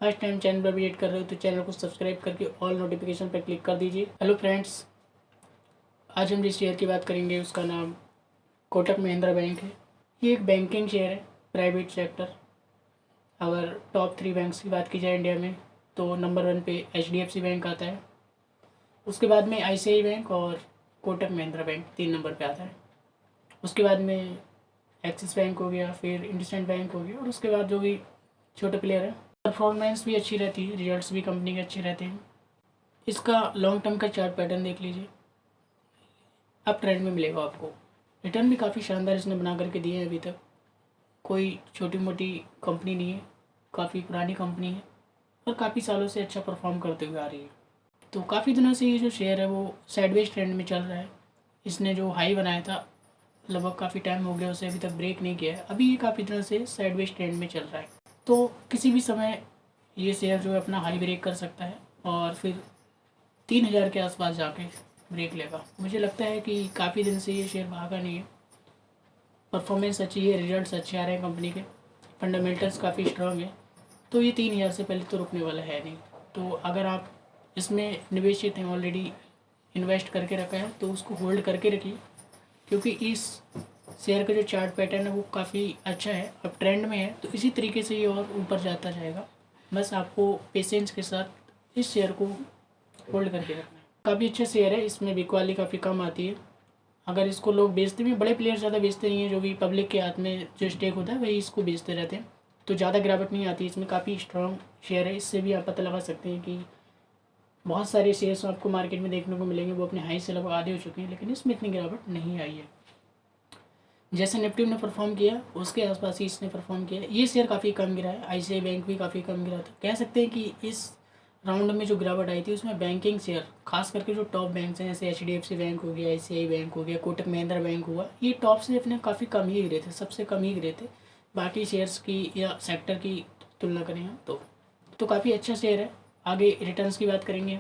First time channel पर visit कर रहे हो तो चैनल को सब्सक्राइब करके ऑल नोटिफिकेशन पर क्लिक कर दीजिए। हेलो फ्रेंड्स, आज हम जिस शेयर की बात करेंगे उसका नाम कोटक महिंद्रा बैंक है। ये एक बैंकिंग शेयर है, प्राइवेट सेक्टर। अगर टॉप 3 बैंक्स की बात की जाए इंडिया में तो नंबर 1 पे HDFC बैंक आता है। उसके बाद में ICICI बैंक और कोटक महिंद्रा बैंक 3 नंबर पे आता है। उसके बाद में एक्सिस बैंक हो गया, फिर इंडसइंड बैंक हो गया, और उसके बाद जो भी छोटे प्लेयर है। परफॉर्मेंस भी अच्छी रहती है, रिजल्ट्स भी कंपनी के अच्छे रहते हैं। इसका लॉन्ग टर्म का चार्ट पैटर्न देख लीजिए, अब ट्रेंड में मिलेगा आपको। रिटर्न भी काफ़ी शानदार इसने बना करके दिए हैं। अभी तक कोई छोटी मोटी कंपनी नहीं है, काफ़ी पुरानी कंपनी है और काफ़ी सालों से अच्छा परफॉर्म करते हुए आ रही है। तो काफ़ी दिनों से ये जो शेयर है वो साइडवेज ट्रेंड में चल रहा है। इसने जो हाई बनाया था लगभग काफ़ी टाइम हो गया उसे अभी तक ब्रेक नहीं किया है। अभी ये काफ़ी दिनों से साइडवेज ट्रेंड में चल रहा है, तो किसी भी समय ये शेयर जो है अपना हाई ब्रेक कर सकता है और फिर 3000 के आसपास जाके ब्रेक लेगा। मुझे लगता है कि काफ़ी दिन से ये शेयर भागा नहीं है, परफॉर्मेंस अच्छी है, रिजल्ट्स अच्छे आ रहे हैं कंपनी के, फंडामेंटल्स काफ़ी स्ट्रॉन्ग है, तो ये 3000 से पहले तो रुकने वाला है नहीं। तो अगर आप इसमें निवेशित हैं, ऑलरेडी इन्वेस्ट करके रखा है, तो उसको होल्ड करके रखिए, क्योंकि इस शेयर का जो चार्ट पैटर्न है वो काफ़ी अच्छा है, अब ट्रेंड में है, तो इसी तरीके से ये और ऊपर जाता जाएगा। बस आपको पेशेंस के साथ इस शेयर को होल्ड करके रखना है। काफ़ी अच्छा शेयर है, इसमें बिकवाली काफ़ी कम आती है। अगर इसको लोग बेचते भी, बड़े प्लेयर ज़्यादा बेचते नहीं हैं, जो भी पब्लिक के हाथ में जो स्टेक होता है वही इसको बेचते रहते हैं, तो ज़्यादा गिरावट नहीं आती। इसमें काफ़ी स्ट्रॉन्ग शेयर है, इससे भी आप पता लगा सकते हैं कि बहुत सारे शेयर्स आपको मार्केट में देखने को मिलेंगे वो अपने हाई से लगभग आधे हो चुके हैं, लेकिन इसमें इतनी गिरावट नहीं आई है। जैसे निफ्टी ने परफॉर्म किया उसके आसपास ही इसने परफॉर्म किया। ये शेयर काफ़ी कम गिरा है, ICICI बैंक भी काफ़ी कम गिरा था। कह सकते हैं कि इस राउंड में जो गिरावट आई थी उसमें बैंकिंग शेयर, खास करके जो टॉप बैंक्स हैं जैसे HDFC बैंक हो गया, ICICI बैंक हो गया, कोटक महिंद्रा बैंक हुआ, ये टॉप से अपने काफ़ी कम ही गिरे थे, सबसे कम ही गिरे थे बाकी शेयर्स की या सेक्टर की तुलना करें हम तो काफ़ी अच्छा शेयर है। आगे रिटर्न्स की बात करेंगे,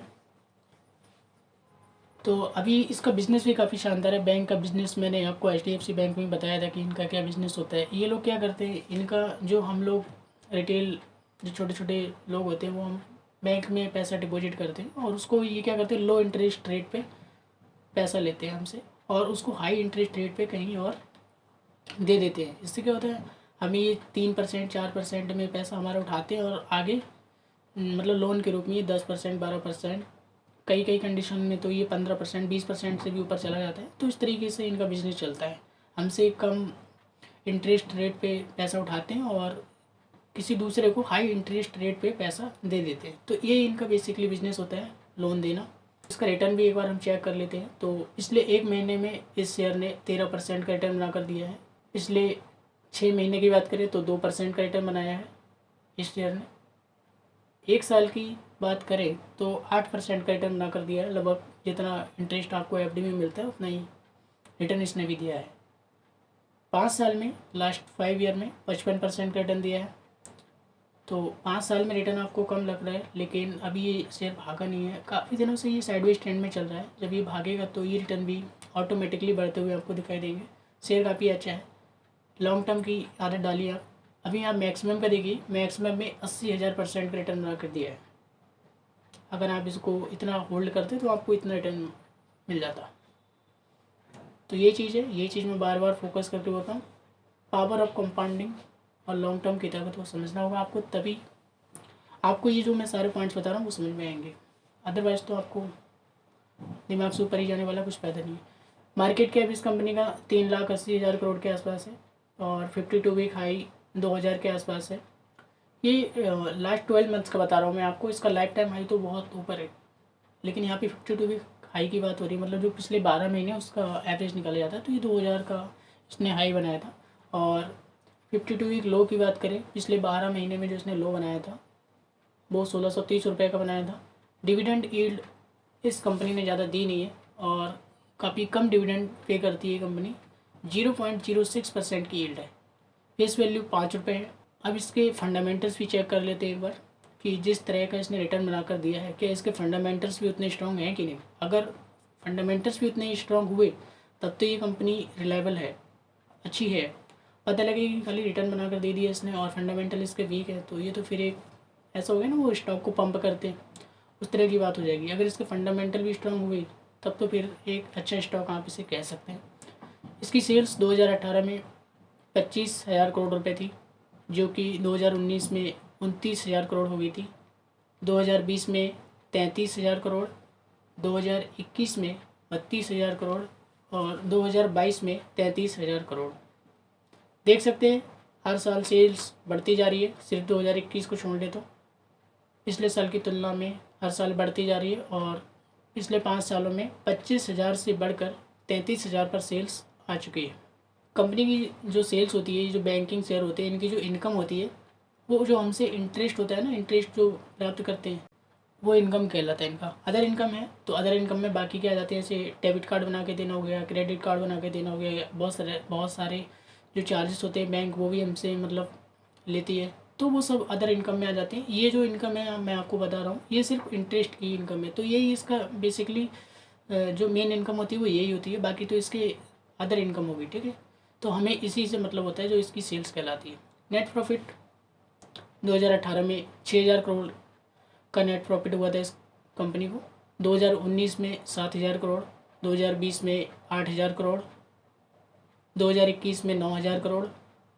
तो अभी इसका बिज़नेस भी काफ़ी शानदार है। बैंक का बिज़नेस मैंने आपको HDFC बैंक में बताया था कि इनका क्या बिज़नेस होता है। ये लोग क्या करते हैं, इनका जो हम लोग रिटेल जो छोटे छोटे लोग होते हैं वो हम बैंक में पैसा डिपॉजिट करते हैं और उसको ये क्या करते हैं, लो इंटरेस्ट रेट पे पैसा लेते हैं हमसे और उसको हाई इंटरेस्ट रेट पे कहीं और दे देते हैं। इससे क्या होता है, हमें ये 3% 4% में पैसा हमारा उठाते हैं और आगे मतलब लोन के रूप में ये 10% 12%, कई कई कंडीशन में तो ये 15% 20% से भी ऊपर चला जाता है। तो इस तरीके से इनका बिज़नेस चलता है, हमसे कम इंटरेस्ट रेट पे पैसा उठाते हैं और किसी दूसरे को हाई इंटरेस्ट रेट पे पैसा दे देते हैं। तो ये इनका बेसिकली बिजनेस होता है, लोन देना। इसका रिटर्न भी एक बार हम चेक कर लेते हैं, तो पिछले 1 महीने में इस शेयर ने 13% का रिटर्न बना कर दिया है। पिछले 6 महीने की बात करें तो 2% का रिटर्न बनाया है इस शेयर ने। 1 साल की बात करें तो 8% का रिटर्न बना कर दिया है, लगभग जितना इंटरेस्ट आपको FD में मिलता है उतना ही रिटर्न इसने भी दिया है। 5 साल में, लास्ट 5 ईयर में 55% का रिटर्न दिया है। तो 5 साल में रिटर्न आपको कम लग रहा है, लेकिन अभी ये शेयर भागा नहीं है, काफ़ी दिनों से ये साइडवेज ट्रेंड में चल रहा है। जब ये भागेगा तो ये रिटर्न भी ऑटोमेटिकली बढ़ते हुए आपको दिखाई देंगे। शेयर काफ़ी अच्छा है, लॉन्ग टर्म की आदत डालिए आप। अभी आप मैक्सिमम का देखिए, मैक्सिमम में 80,000% का रिटर्न बना कर दिया है। अगर आप इसको इतना होल्ड करते तो आपको इतना रिटर्न मिल जाता। तो ये चीज़ है, ये चीज़ मैं बार बार फोकस करके बोलता हूँ, पावर ऑफ कंपाउंडिंग और लॉन्ग टर्म की ताकत को समझना होगा आपको, तभी आपको ये जो मैं सारे पॉइंट्स बता रहा हूँ वो समझ में आएंगे। अदरवाइज़ तो आपको दिमाग से ऊपर ही जाने वाला कुछ फायदा नहीं है। मार्केट कैप इस कंपनी का 3,80,000 करोड़ के आसपास है और 52 वीक हाई 2000 के आसपास है। ये लास्ट 12 मंथ्स का बता रहा हूँ मैं आपको, इसका लाइफ टाइम हाई तो बहुत ऊपर है, लेकिन यहाँ पे 52 वीक हाई की बात हो रही है, मतलब जो पिछले 12 महीने उसका एवरेज निकाला जाता है, तो ये 2000 का इसने हाई बनाया था। और 52 वीक लो की बात करें, पिछले 12 महीने में जो इसने लो बनाया था वो 1630 रुपये का बनाया था। डिविडेंड यील्ड इस कंपनी ने ज़्यादा दी नहीं है और काफ़ी कम डिविडेंड पे करती है कंपनी, 0.06% की यील्ड है। फेस वैल्यू 5 रुपये है। अब इसके फंडामेंटल्स भी चेक कर लेते हैं एक बार कि जिस तरह का इसने रिटर्न बनाकर दिया है क्या इसके फंडामेंटल्स भी उतने स्ट्रॉन्ग हैं कि नहीं। अगर फंडामेंटल्स भी उतने स्ट्रॉन्ग हुए तब तो ये कंपनी रिलायबल है, अच्छी है। पता लगे कि खाली रिटर्न बनाकर दे दिया इसने और फंडामेंटल इसके वीक है, तो ये तो फिर एक ऐसा हो गया ना, वो स्टॉक को पंप करते हैं, उस तरह की बात हो जाएगी। अगर इसके फंडामेंटल भी स्ट्रांग हुए तब तो फिर एक अच्छा स्टॉक आप इसे कह सकते हैं। इसकी सेल्स 2018 में 25,000 करोड़ रुपए थी, जो कि 2019 में 29,000 करोड़ हो गई थी, 2020 में 33,000 करोड़, 2021 में 32,000 करोड़ और 2022 में 33,000 करोड़। देख सकते हैं हर साल सेल्स बढ़ती जा रही है, सिर्फ 2021 को छोड़ दे तो पिछले साल की तुलना में हर साल बढ़ती जा रही है, और पिछले 5 सालों में 25,000 से बढ़कर 33,000 पर सेल्स आ चुकी है। कंपनी की जो सेल्स होती है, जो बैंकिंग शेयर होते हैं, इनकी जो इनकम होती है, वो जो हमसे इंटरेस्ट होता है ना, इंटरेस्ट जो प्राप्त करते हैं, वो इनकम कहलाता है इनका। अदर इनकम है, तो अदर इनकम में बाकी क्या आ जाते हैं, जैसे डेबिट कार्ड बना के देना हो गया, क्रेडिट कार्ड बना के देना हो गया, बहुत सारे जो चार्जेस होते हैं बैंक वो भी हमसे मतलब लेती है, तो वो सब अदर इनकम में आ जाते हैं। ये जो इनकम है मैं आपको बता रहा हूँ, ये सिर्फ इंटरेस्ट की इनकम है, तो यही इसका बेसिकली जो मेन इनकम होती है वो यही होती है। बाकी तो इसके अदर इनकम होगी, ठीक है। तो हमें इसी से मतलब होता है जो इसकी सेल्स कहलाती है। नेट प्रॉफिट 2018 में 6,000 करोड़ का नेट प्रॉफिट हुआ था इस कंपनी को, 2019 में 7,000 करोड़, 2020 में 8,000 करोड़, 2021 में 9,000 करोड़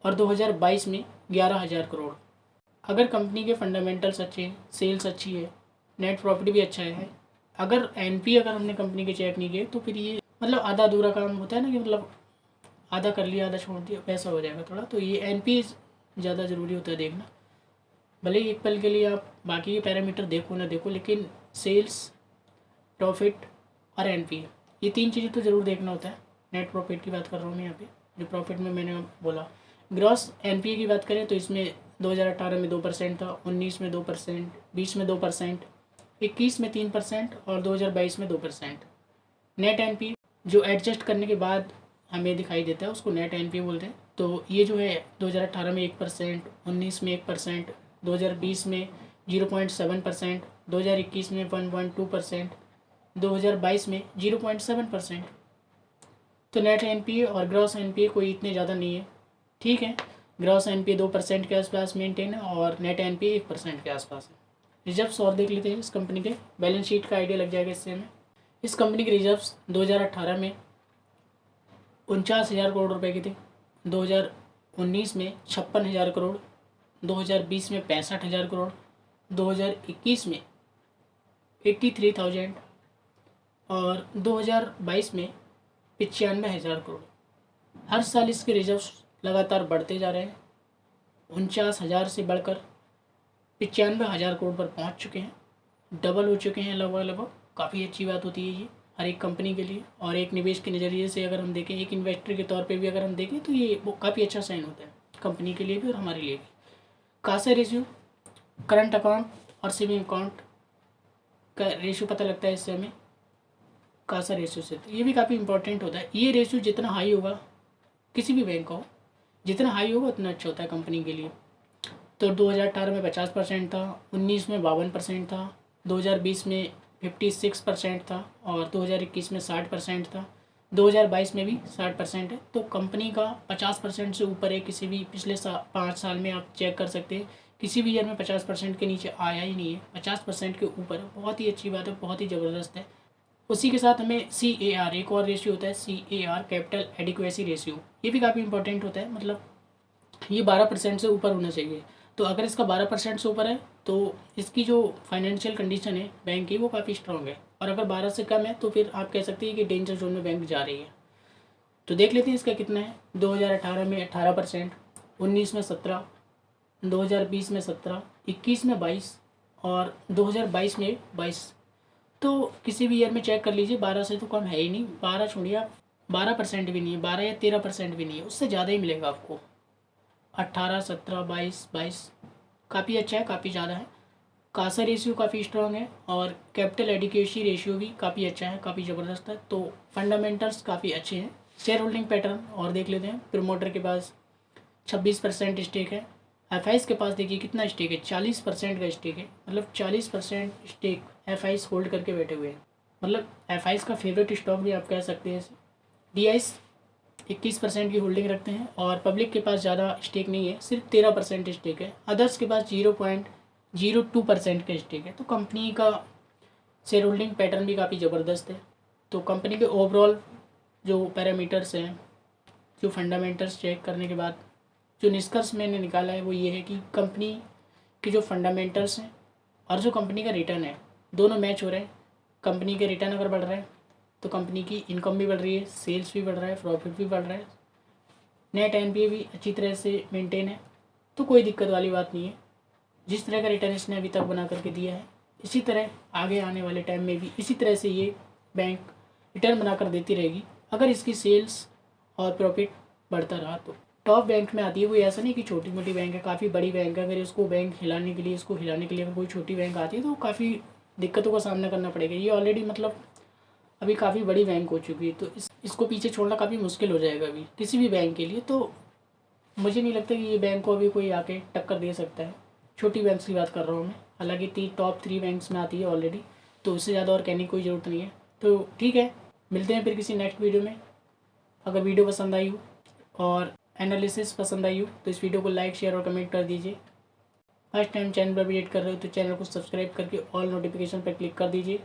और 2022 में 11,000 करोड़। अगर कंपनी के फंडामेंटल्स अच्छे हैं, सेल्स अच्छी है, नेट प्रॉफिट भी अच्छा है, अगर एनपी अगर हमने कंपनी के चेक नहीं किए तो फिर ये मतलब आधा अधूरा काम होता है ना, कि मतलब आधा कर लिया आधा छोड़ दिया, वैसा हो जाएगा थोड़ा। तो ये एनपी ज़्यादा ज़रूरी होता है देखना। भले ही एक पल के लिए आप बाकी के पैरामीटर देखो ना देखो, लेकिन सेल्स, प्रॉफिट और एनपी, ये 3 चीज़ें तो ज़रूर देखना होता है। नेट प्रॉफिट की बात कर रहा हूँ मैं यहाँ पे, जो प्रॉफिट में मैंने बोला। ग्रॉस एनपीए की बात करें तो इसमें 2018 में 2% था, 19 में 2%, 20 में 2%, 21 में 3% और 2022 में 2%। नेट एनपीए जो एडजस्ट करने के बाद हमें दिखाई देता है उसको नेट एनपीए बोलते हैं। तो ये जो है 2018 में 1%, 19 में 1%, 2020 में 0.7%, 2021 में 1.2%, 2022 में 0.7%। तो नेट एनपीए और ग्रॉस एनपीए कोई इतने ज़्यादा नहीं है, ठीक है। ग्रॉस एनपीए 2% के आसपास मेंटेन है और नेट एनपीए 1% के आसपास है। रिजर्व्स और देख लेते हैं इस कंपनी के, बैलेंस शीट का आइडिया लग जाएगा इससे हमें। इस कंपनी के रिजर्व्स 2018 में 49,000 करोड़ रुपए के थे, 2019 में 56,000 करोड़, 2020 में 65,000 करोड़, 2021 में 83,000 और 2022 में 95,000 करोड़। हर साल इसके रिजर्व्स लगातार बढ़ते जा रहे हैं, 49,000 से बढ़कर 95,000 करोड़ पर पहुंच चुके हैं, डबल हो चुके हैं लगभग। काफ़ी अच्छी बात होती है ये हर एक कंपनी के लिए, और एक निवेश के नज़रिए से अगर हम देखें, एक इन्वेस्टर के तौर पे भी अगर हम देखें तो ये वो काफ़ी अच्छा साइन होता है कंपनी के लिए भी और हमारे लिए भी। कासा रेशियो, करंट अकाउंट और सेविंग अकाउंट का रेशियो पता लगता है इससे हमें, कासा रेशियो से। तो ये भी काफ़ी इंपॉर्टेंट होता है। ये रेशियो जितना हाई होगा, किसी भी बैंक का हो, जितना हाई होगा उतना अच्छा होता है कंपनी के लिए। तो 2018 में 50% था, 19 में 52% था, 2020 में 56% था और 2021 में 60% था, 2022 में भी 60% है। तो कंपनी का 50% से ऊपर है, किसी भी पिछले 5 साल में आप चेक कर सकते हैं, किसी भी ईयर में 50% के नीचे आया ही नहीं है, 50% के ऊपर है। बहुत ही अच्छी बात है, बहुत ही ज़बरदस्त है। उसी के साथ हमें CAR एक और रेशियो होता है, CAR कैपिटल एडिक्वेसी रेशियो, ये भी काफ़ी इंपॉर्टेंट होता है। मतलब ये 12% से ऊपर होना चाहिए। तो अगर इसका 12% से ऊपर है तो इसकी जो फाइनेंशियल कंडीशन है बैंक की वो काफ़ी स्ट्रॉन्ग है, और अगर 12 से कम है तो फिर आप कह सकते हैं कि डेंजर जोन में बैंक जा रही है। तो देख लेते हैं इसका कितना है। 2018 में 18%, 19 में 17, 2020 में 17, 21 में 22 और 2022 में 22। तो किसी भी ईयर में चेक कर लीजिए, 12 से तो कम है ही नहीं, 12 छोड़िए आप, 12% भी नहीं है, 12 या 13% भी नहीं है, उससे ज़्यादा ही मिलेगा आपको। 18, 17, 22, 22 काफ़ी अच्छा है, काफ़ी ज़्यादा है। कासा रेशियो काफ़ी स्ट्रॉन्ग है और कैपिटल एडिक्वेसी रेशियो भी काफ़ी अच्छा है, काफ़ी ज़बरदस्त है। तो फंडामेंटल्स काफ़ी अच्छे हैं। शेयर होल्डिंग पैटर्न और देख लेते हैं। प्रमोटर के पास 26% स्टेक है। एफआईज के पास देखिए कितना स्टेक है, 40% का स्टेक है। मतलब 40% स्टेक एफआईज होल्ड करके बैठे हुए हैं। मतलब एफआईज का फेवरेट स्टॉक भी आप कह सकते हैं। डीआईज 21% की होल्डिंग रखते हैं और पब्लिक के पास ज़्यादा स्टेक नहीं है, सिर्फ 13% स्टेक है। अदर्स के पास 0.2% का स्टेक है। तो कंपनी का शेयर होल्डिंग पैटर्न भी काफ़ी ज़बरदस्त है। तो कंपनी के ओवरऑल जो पैरामीटर्स हैं, जो फंडामेंटल्स चेक करने के बाद जो निष्कर्ष मैंने निकाला है वो ये है कि कंपनी के जो फंडामेंटल्स हैं और जो कंपनी का रिटर्न है दोनों मैच हो रहे हैं। कंपनी के रिटर्न अगर बढ़ रहा है तो कंपनी की इनकम भी बढ़ रही है, सेल्स भी बढ़ रहा है, प्रॉफिट भी बढ़ रहा है, नेट एनपीए भी अच्छी तरह से मेंटेन है। तो कोई दिक्कत वाली बात नहीं है। जिस तरह का रिटर्न इसने अभी तक बना करके दिया है इसी तरह आगे आने वाले टाइम में भी इसी तरह से ये बैंक रिटर्न बना कर देती रहेगी अगर इसकी सेल्स और प्रॉफिट बढ़ता रहा तो। टॉप बैंक में आती है, कोई ऐसा नहीं कि छोटी मोटी बैंक है, काफ़ी बड़ी बैंक है। अगर इसको बैंक हिलाने के लिए अगर कोई छोटी बैंक आती है तो काफ़ी दिक्कतों का सामना करना पड़ेगा। ये ऑलरेडी मतलब अभी काफ़ी बड़ी बैंक हो चुकी है तो इसको पीछे छोड़ना काफ़ी मुश्किल हो जाएगा अभी किसी भी बैंक के लिए। तो मुझे नहीं लगता कि ये बैंक को अभी कोई आके टक्कर दे सकता है। छोटी बैंक्स की बात कर रहा हूँ मैं, हालांकि टॉप 3 बैंक्स में आती है ऑलरेडी, तो उससे ज़्यादा और कहने की कोई ज़रूरत नहीं है। तो ठीक है, मिलते हैं फिर किसी नेक्स्ट वीडियो में। अगर वीडियो पसंद आई हो और एनालिसिस पसंद आई हो तो इस वीडियो को लाइक, शेयर और कमेंट कर दीजिए। फर्स्ट टाइम चैनल पर विजिट कर रहे हो तो चैनल को सब्सक्राइब करके ऑल नोटिफिकेशन पर क्लिक कर दीजिए।